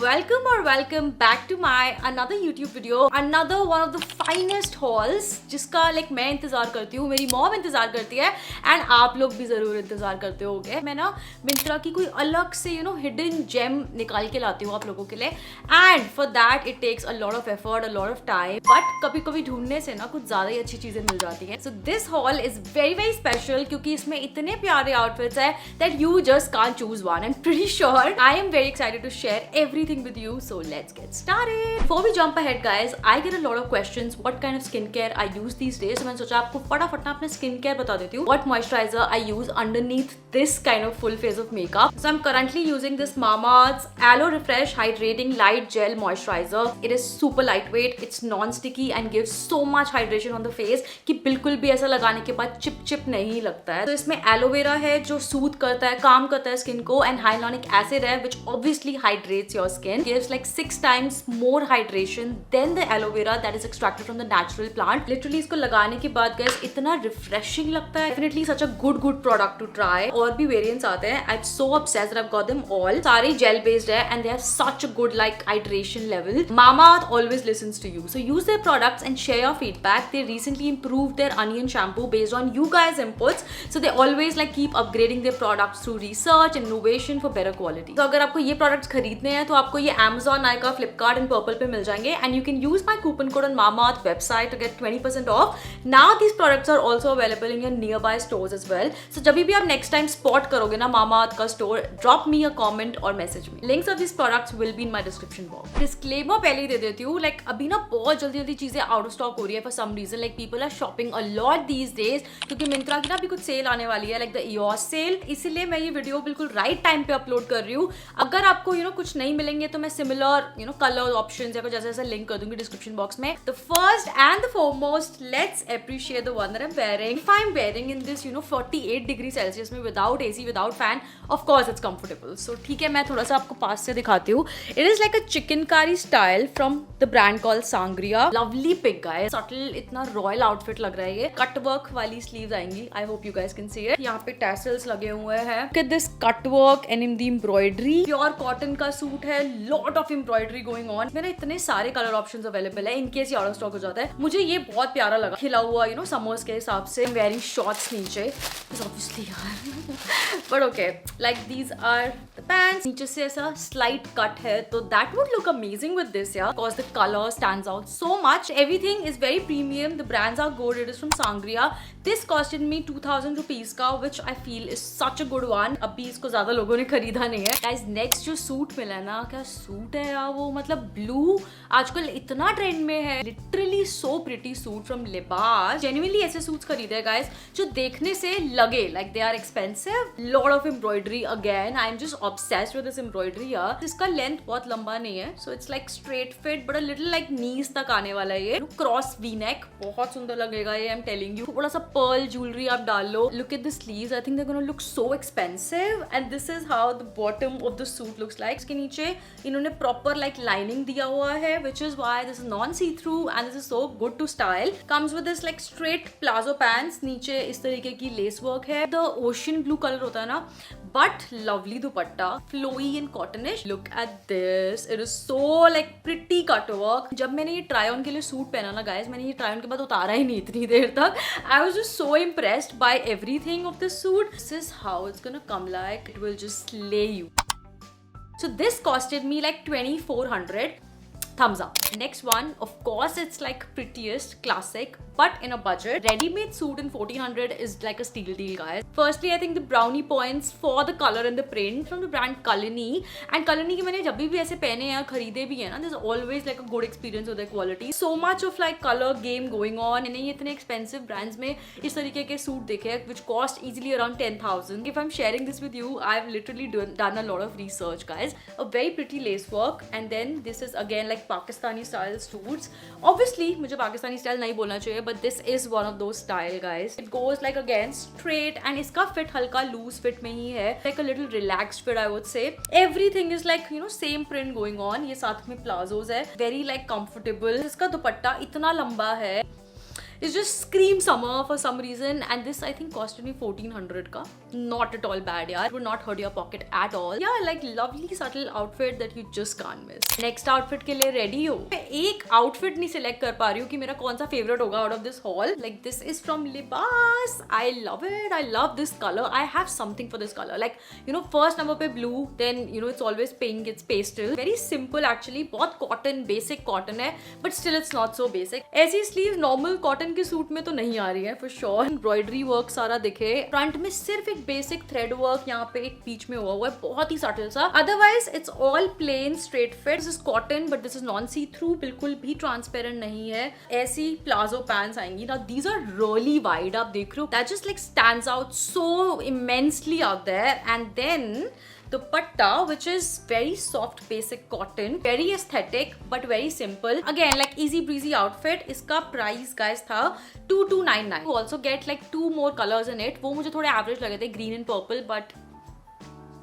Welcome or welcome back to my another YouTube video, another one of the finest hauls जिसका like मैं इंतजार करती हूँ, मेरी मॉम इंतजार करती है एंड आप लोग भी जरूर इंतजार करते होगे। मैं ना मिंत्रा की कोई अलग से हिडन जेम निकाल के लाती हूँ आप लोगों के लिए and for that it takes a lot of effort, a lot of time, but कभी कभी ढूंढने से ना कुछ ज्यादा ही अच्छी चीजें मिल जाती हैं। So this hall is very very special क्योंकि इसमें इतने प्यारे आउटफिट्स है that you just can't choose one. I am pretty sure I am very excited to share everything with you, so let's get started. Before we jump ahead guys, I get a lot of questions what kind of skincare I use these days, so मैंने सोचा आपको फटाफट ना अपने skincare बता देती हूँ, what moisturizer I use underneath this kind of full face of makeup. So I'm currently using this Mamaearth's Aloe Refresh Hydrating Light Gel Moisturizer. It is super lightweight, it's non-sticky and gives so much hydration on the face कि बिल्कुल भी ऐसा लगाने के बाद chip chip नहीं लगता है। तो इसमें एलोवेरा है जो सूथ करता है, काम करता है स्किन को, एंड हाइलोनिक एसिड है which obviously hydrates your skin, gives like 6 times more hydration than the aloe vera that is extracted from the natural plant. Literally इसको लगाने के बाद guys इतना refreshing लगता है, definitely such a good product to try. और भी variants आते हैं, I'm so obsessed that I've got them all. सारे gel based है and they have such a good like hydration level. Mamaearth always listens to you, so use their products and share your feedback. They recently improved their onion shampoo based on you guys inputs, so they always like keep upgrading their products through research and innovation for better quality. तो अगर आपको ये products खरीदने हैं तो आपको ये Amazon, Nykaa, Flipkart and Purple पे मिल जाएंगे and you can use my coupon code on Mamaearth website to get 20% off. Now these products are also available in your nearby stores as well. So जब भी आप next time spot करोगे ना Mamaearth का store, drop me a comment or message me. Links of these products will be in my description box. Disclaimer पहले ही दे देती हूँ, like अभी ना बहुत जल्दी चीजें out of stock हो रही है for some reason. Like people are shopping a lot these days क्योंकि मिंत्रा की ना अभी कुछ सेल आने वाली है, like the EOS sale. इसीलिए मैं ये वीडियो बिल्कुल right time पे अपलोड कर रही हूँ. अगर आपको कुछ नहीं मिलेंगे तो मैं सिमिलर कलर ऑप्शंस या कुछ ऐसा लिंक कर दूंगी डिस्क्रिप्शन बॉक्स में. The first and the foremost, let's appreciate the one that I am wearing. If I am wearing in this 48 degree Celsius में without AC, without fan, of course it's comfortable. So ठीक है, मैं थोड़ा सा आपको पास से दिखाती हूँ. It is like a chikankari style from the brand called Sangria. Lovely pick guys, subtle इतना रॉयल आउटफिट लग रहा है. ये कट वर्क वाली स्लीव्स आएंगी. I hope you guys can see it. यहाँ पे टैसल्स लगे हुए हैं. Look at this cut work and in the embroidery. Pure cotton का सूट है, lot of embroidery going on. मेरे इतने सारे कलर ऑप्शंस अवेलेबल है इन केस ये आउट ऑफ स्टॉक हो जाता है. मुझे ये बहुत प्यारा लगा, खिला हुआ समर्स के हिसाब से. वेयरिंग शॉर्ट्स नीचे obviously but okay, like these are the pants. नीचे से ऐसा स्लाइट कट है तो that would look amazing with this यार, because the colour stands out so much. Everything is very premium. The brands are good. It is from Sangria. This costed me 2000 rupees का, which I feel is such a good one. अभी इसको ज्यादा लोगों ने खरीदा नहीं है. Guys next जो सूट मिला है ना, क्या सूट है यार वो, मतलब ब्लू आजकल इतना ट्रेंड में है. Literally so pretty suit from Libaas. Genuinely ऐसे सूट्स खरीदे गाइस जो देखने से लगे like they are expensive. Lot of embroidery again. I am just obsessed with this embroidery यार. इसका लेंथ बहुत लंबा नहीं है, so it's like straight fit but a little like knees तक आने वाला है. ये क्रॉस वी नेक, बहुत सुंदर लगेगा ये. I am telling you. थोड़ा सा पर्ल ज्वेलरी आप डाल लो. Look at the sleeves. I think they gonna look so expensive and this is how the bottom of the suit looks like. इसके नीचे इन्होंने प्रॉपर लाइक लाइनिंग दिया हुआ है, which is why this is non see through and this is so good to style. Comes with this like straight palazzo pants. नीचे इस तरीके की लेस वर्क है. The ocean blue color होता है ना, but lovely dupatta, flowy and cottonish. Look at this. It is so like pretty cut work. जब मैंने ये try on के लिए सूट पहना ना guys, मैंने ये try on के बाद उतारा ही नहीं इतनी देर तक. I was just so impressed by everything of this suit. This is how it's gonna come like. It will just slay you. So this costed me like 2400. Thumbs up. Next one, of course it's like prettiest, classic, but in a budget. Ready-made suit in 1400 is like a steal deal guys. Firstly, I think the brownie points for the color and the print from the brand Kalani. And Kalani की मैंने जब भी ऐसे पहने हैं खरीदे भी हैं ना, there's always like a good experience with their quality. So much of like color game going on. मैंने ये इतने expensive brands में इस तरीके के सूट देखे हैं which cost easily around 10,000. If I'm sharing this with you, I've literally done a lot of research guys. A very pretty lace work and then this is again like Pakistani style suits. Obviously मुझे Pakistani style नहीं बोलना चाहिए but this is one of those style guys. It goes like again straight and इसका fit हल्का loose fit में ही है, like a little relaxed fit I would say. Everything is like same print going on. ये साथ में palazzos है, very like comfortable. इसका दुपट्टा इतना लंबा है It just screams summer for some reason, and this I think costed me 1400 का. Not at all bad यार. It would not hurt your pocket at all. Yeah, like lovely subtle outfit that you just can't miss. Next outfit के लिए ready हो? मैं एक outfit नहीं select कर पा रही हूँ कि मेरा कौन सा favorite होगा out of this haul. Like this is from Libas. I love it. I love this color. I have something for this color. Like you know, first number पे blue, then you know it's always pink. It's pastel. Very simple actually. बहुत cotton, basic cotton है, but still it's not so basic. ऐसी sleeves normal cotton के suit में तो नहीं आ रही है for sure. Embroidery work सारा दिखे. फ्रंट में सिर्फ एक बेसिक थ्रेड वर्क यहाँ पे एक बीच में हुआ है, बहुत ही सटल सा. Otherwise it's all plain straight fit. This is cotton but this is non see through, बिल्कुल भी ट्रांसपेरेंट नहीं है. ऐसी प्लाजो पैंट्स आएंगी ना, दीज आर रियली वाइड. आप देख रहे हो, that just like stands out so immensely out there. And then dupatta, which is very soft basic cotton, very aesthetic but very simple. Again like easy breezy outfit. इसका price guys था 2299. You also get like 2 more colors in it. वो मुझे थोड़े average लगे थे, green and purple, but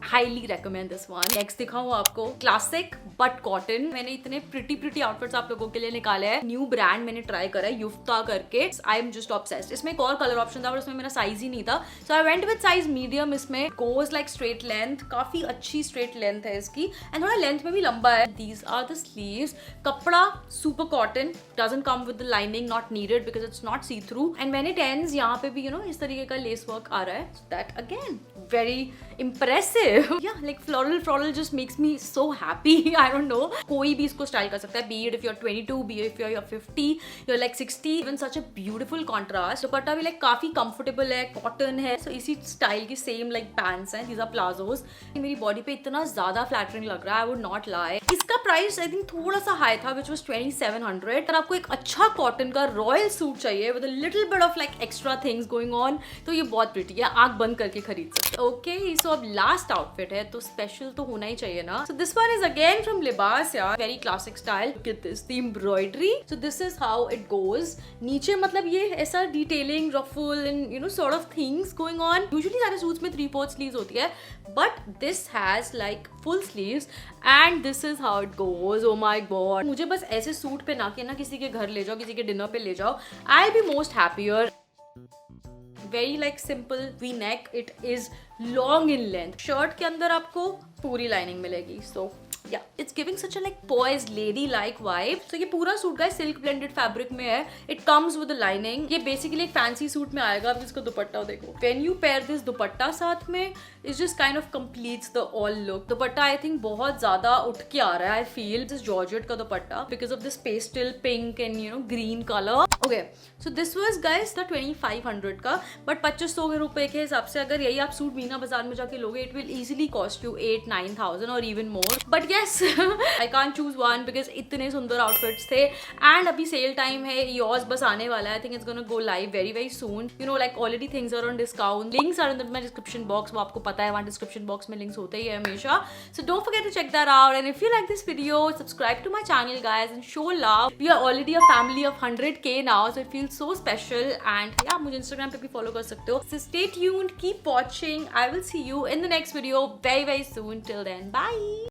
highly recommend this one. Next दिखाऊँ आपको classic but cotton. मैंने इतने pretty outfits आप लोगों के लिए निकाले हैं. New brand मैंने try करा है युफ्ता करके. I am just obsessed. इसमें एक और color option था पर उसमें मेरा size ही नहीं था. So I went with size medium. इसमें goes like straight length. काफी अच्छी straight length है इसकी. And थोड़ा length में भी लंबा है. These are the sleeves. कपड़ा super cotton. Doesn't come with the lining. Not needed because it's not see through. And मैंने tens यहाँ पे भी you know इस तरीके का lace work आ रहा है. So that again very impressive. Yeah, like floral just makes me so happy. I don't know. कोई भी इसको स्टाइल कर सकता है. Be it if you're 22, be it if you're 50, you're like 60. Even such a beautiful contrast. दुपट्टा भी like काफी comfortable है, cotton है. So इसी स्टाइल की same like pants हैं. These are plazos. मेरी body पे इतना ज़्यादा flattering लग रहा है. I would not lie. इसका price I think थोड़ा सा high था, which was 2700. अगर आपको एक अच्छा cotton का royal suit चाहिए with a little bit of like extra things going on, तो ये बहुत pretty है. आँख बंद करके खरीद सकते. Okay, so अब last outfit है तो special तो होना ही चाहिए ना. So this one is again from Libas यार. Very classic style. Look at this, the embroidery. So this is how it goes. नीचे मतलब ये ऐसा detailing, ruffle and you know sort of things going on. Usually सारे suits में 3/4 sleeves होती है, but this has like full sleeves and this is how it goes. Oh my god. मुझे बस ऐसे सूट पे ना के ना किसी के घर ले जाओ, किसी के डिनर पे ले जाओ. I'll be most happier. Very like simple V-neck. It is long in length. Shirt के अंदर आपको पूरी लाइनिंग मिलेगी. So yeah, it's giving such a like poised lady like vibe. So ये पूरा सूट का silk blended fabric में है. It comes with a lining. ये basically एक fancy सूट में आएगा. अब इसका दुपट्टा देखो. When you pair this दुपट्टा साथ में, it just kind of completes the all look. Dupatta I think बहुत ज़्यादा उठ के आ रहा है. I feel this Georgette का दुपट्टा because of this pastel pink and you know green color. Okay, so this was guys the 2500 का, but 2500 रुपए के हिसाब से अगर यही आप सूट मीना बाजार में जाके लोगे, it will easily cost you 8-9,000 or even more. But yes, I can't choose one because इतने सुंदर outfits थे and अभी sale time है. yours बस आने वाला है. I think it's gonna go live very soon. You know like already things are on discount. Links are in my description box. वो आपको पता है वहाँ description box में links होते ही है हमेशा. So don't forget to check that out. And if you like this video, subscribe to my channel guys and show love. We are already a family of 100k now, so it feels so special. And yeah, मुझे Instagram पे भी follow कर सकते हो. So stay tuned, keep watching. I will see you in the next video very soon. Till then, bye.